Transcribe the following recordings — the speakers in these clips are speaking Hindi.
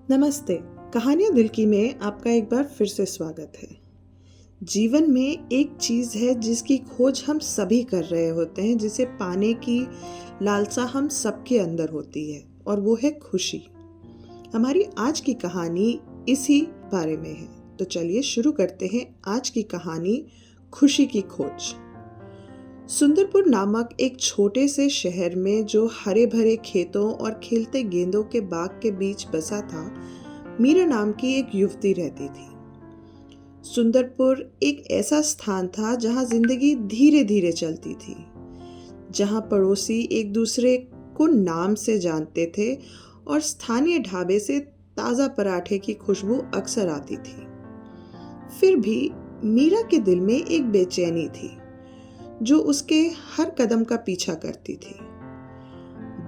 नमस्ते। कहानियाँ दिल की में आपका एक बार फिर से स्वागत है। जीवन में एक चीज़ है जिसकी खोज हम सभी कर रहे होते हैं, जिसे पाने की लालसा हम सबके अंदर होती है, और वो है खुशी। हमारी आज की कहानी इसी बारे में है। तो चलिए शुरू करते हैं आज की कहानी, खुशी की खोज। सुंदरपुर नामक एक छोटे से शहर में, जो हरे भरे खेतों और खिलते गेंदों के बाग के बीच बसा था, मीरा नाम की एक युवती रहती थी। सुंदरपुर एक ऐसा स्थान था जहां जिंदगी धीरे धीरे चलती थी, जहां पड़ोसी एक दूसरे को नाम से जानते थे और स्थानीय ढाबे से ताज़ा पराठे की खुशबू अक्सर आती थी। फिर भी मीरा के दिल में एक बेचैनी थी जो उसके हर कदम का पीछा करती थी।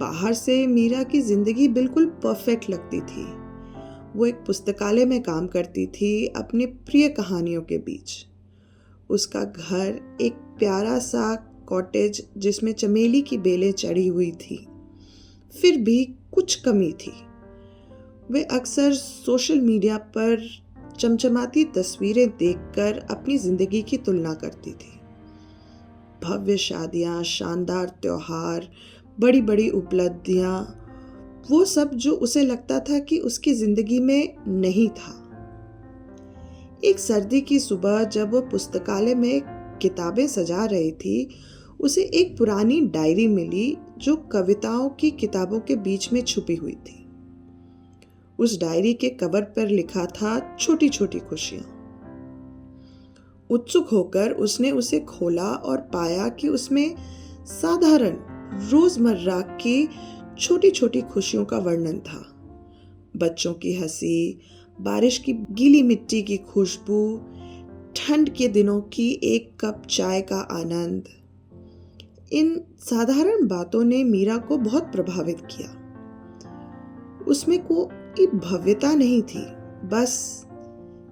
बाहर से मीरा की जिंदगी बिल्कुल परफेक्ट लगती थी। वो एक पुस्तकालय में काम करती थी, अपनी प्रिय कहानियों के बीच। उसका घर एक प्यारा सा कॉटेज जिसमें चमेली की बेलें चढ़ी हुई थी। फिर भी कुछ कमी थी। वे अक्सर सोशल मीडिया पर चमचमाती तस्वीरें देखकर अपनी जिंदगी की तुलना करती थी। भव्य शादियां, शानदार त्योहार, बड़ी बड़ी उपलब्धियां, वो सब जो उसे लगता था कि उसकी जिंदगी में नहीं था। एक सर्दी की सुबह जब वो पुस्तकालय में किताबें सजा रही थी, उसे एक पुरानी डायरी मिली जो कविताओं की किताबों के बीच में छुपी हुई थी। उस डायरी के कवर पर लिखा था, छोटी छोटी खुशियां। उत्सुक होकर उसने उसे खोला और पाया कि उसमें साधारण रोजमर्रा की छोटी छोटी खुशियों का वर्णन था। बच्चों की हंसी, बारिश की गीली मिट्टी की खुशबू, ठंड के दिनों की एक कप चाय का आनंद। इन साधारण बातों ने मीरा को बहुत प्रभावित किया। उसमें कोई भव्यता नहीं थी, बस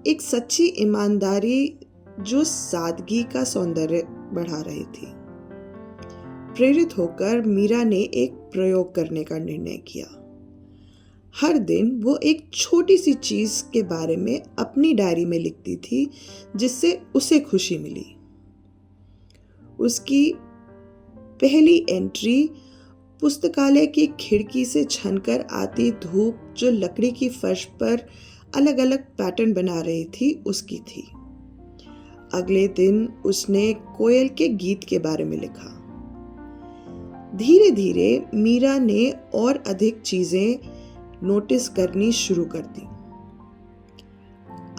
एक सच्ची ईमानदारी जो सादगी का सौंदर्य बढ़ा रही थी। प्रेरित होकर मीरा ने एक प्रयोग करने का निर्णय किया। हर दिन वो एक छोटी सी चीज के बारे में अपनी डायरी में लिखती थी जिससे उसे खुशी मिली। उसकी पहली एंट्री पुस्तकालय की खिड़की से छनकर आती धूप, जो लकड़ी की फर्श पर अलग अलग पैटर्न बना रही थी, उसकी थी। अगले दिन उसने कोयल के गीत के बारे में लिखा। धीरे धीरे मीरा ने और अधिक चीजें नोटिस करनी शुरू कर दी।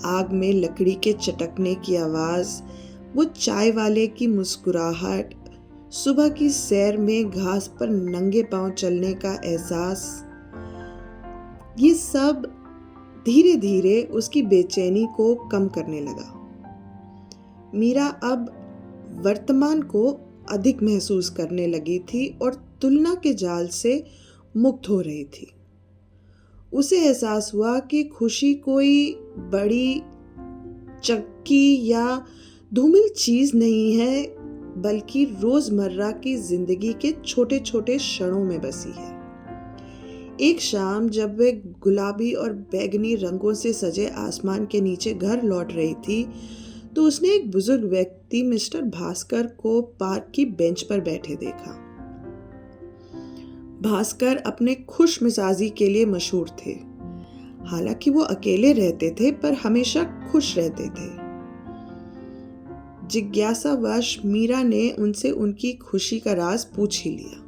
आग में लकड़ी के चटकने की आवाज, वो चाय वाले की मुस्कुराहट, सुबह की सैर में घास पर नंगे पांव चलने का एहसास, ये सब धीरे धीरे उसकी बेचैनी को कम करने लगा। मीरा अब वर्तमान को अधिक महसूस करने लगी थी और तुलना के जाल से मुक्त हो रही थी। उसे एहसास हुआ कि खुशी कोई बड़ी चक्की या धूमिल चीज नहीं है, बल्कि रोजमर्रा की जिंदगी के छोटे छोटे क्षणों में बसी है। एक शाम जब वे गुलाबी और बैगनी रंगों से सजे आसमान के नीचे घर लौट रही थी, तो उसने एक बुजुर्ग व्यक्ति मिस्टर भास्कर को पार्क की बेंच पर बैठे देखा। भास्कर अपने खुश मिजाजी के लिए मशहूर थे। हालांकि वो अकेले रहते थे, पर हमेशा खुश रहते थे। जिज्ञासावश मीरा ने उनसे उनकी खुशी का राज पूछ ही लिया।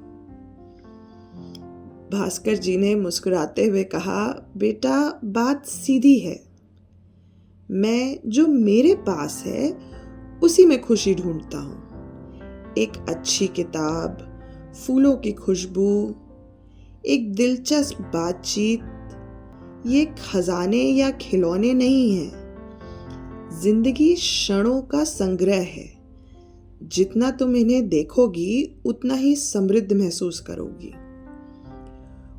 भास्कर जी ने मुस्कुराते हुए कहा, बेटा, बात सीधी है। मैं जो मेरे पास है उसी में खुशी ढूंढता हूँ। एक अच्छी किताब, फूलों की खुशबू, एक दिलचस्प बातचीत, ये खजाने या खिलौने नहीं हैं। जिंदगी क्षणों का संग्रह है। जितना तुम इन्हें देखोगी उतना ही समृद्ध महसूस करोगी।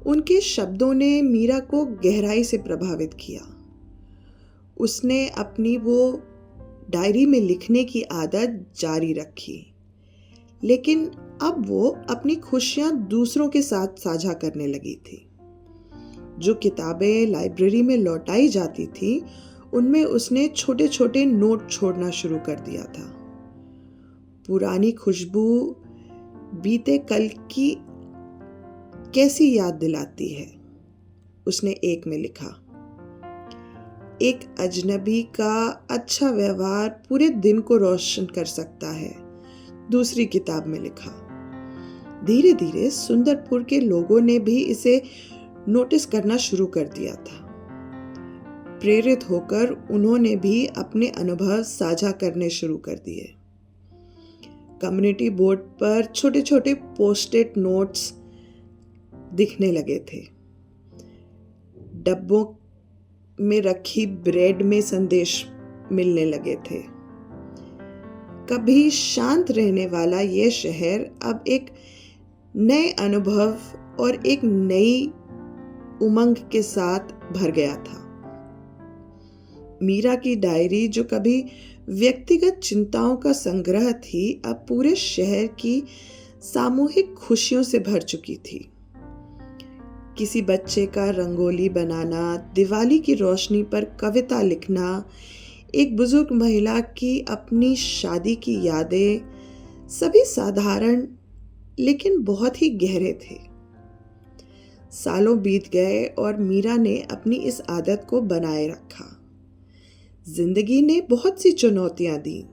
उनके शब्दों ने मीरा को गहराई से प्रभावित किया। उसने अपनी वो डायरी में लिखने की आदत जारी रखी, लेकिन अब वो अपनी खुशियां दूसरों के साथ साझा करने लगी थी। जो किताबें लाइब्रेरी में लौटाई जाती थी, उनमें उसने छोटे छोटे नोट छोड़ना शुरू कर दिया था। पुरानी खुशबू बीते कल की कैसी याद दिलाती है, उसने एक में लिखा। एक अजनबी का अच्छा व्यवहार पूरे दिन को रोशन कर सकता है, दूसरी किताब में लिखा। धीरे धीरे सुंदरपुर के लोगों ने भी इसे नोटिस करना शुरू कर दिया था। प्रेरित होकर उन्होंने भी अपने अनुभव साझा करने शुरू कर दिए। कम्युनिटी बोर्ड पर छोटे छोटे पोस्टेड नोट्स दिखने लगे थे। डब्बों में रखी ब्रेड में संदेश मिलने लगे थे। कभी शांत रहने वाला यह शहर अब एक नए अनुभव और एक नई उमंग के साथ भर गया था। मीरा की डायरी, जो कभी व्यक्तिगत चिंताओं का संग्रह थी, अब पूरे शहर की सामूहिक खुशियों से भर चुकी थी। किसी बच्चे का रंगोली बनाना, दिवाली की रोशनी पर कविता लिखना, एक बुजुर्ग महिला की अपनी शादी की यादें, सभी साधारण लेकिन बहुत ही गहरे थे। सालों बीत गए और मीरा ने अपनी इस आदत को बनाए रखा। जिंदगी ने बहुत सी चुनौतियां दी,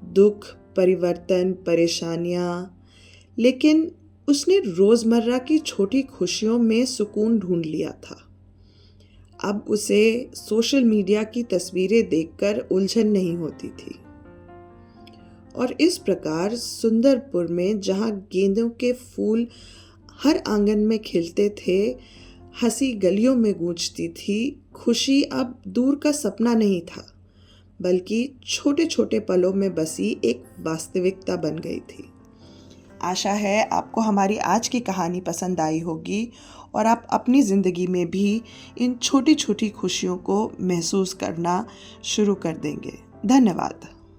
दुख, परिवर्तन, परेशानियां, लेकिन उसने रोजमर्रा की छोटी खुशियों में सुकून ढूंढ लिया था। अब उसे सोशल मीडिया की तस्वीरें देखकर उलझन नहीं होती थी। और इस प्रकार सुंदरपुर में, जहां गेंदों के फूल हर आंगन में खिलते थे, हंसी गलियों में गूंजती थी, खुशी अब दूर का सपना नहीं था, बल्कि छोटे छोटे पलों में बसी एक वास्तविकता बन गई थी। आशा है आपको हमारी आज की कहानी पसंद आई होगी और आप अपनी ज़िंदगी में भी इन छोटी छोटी खुशियों को महसूस करना शुरू कर देंगे। धन्यवाद।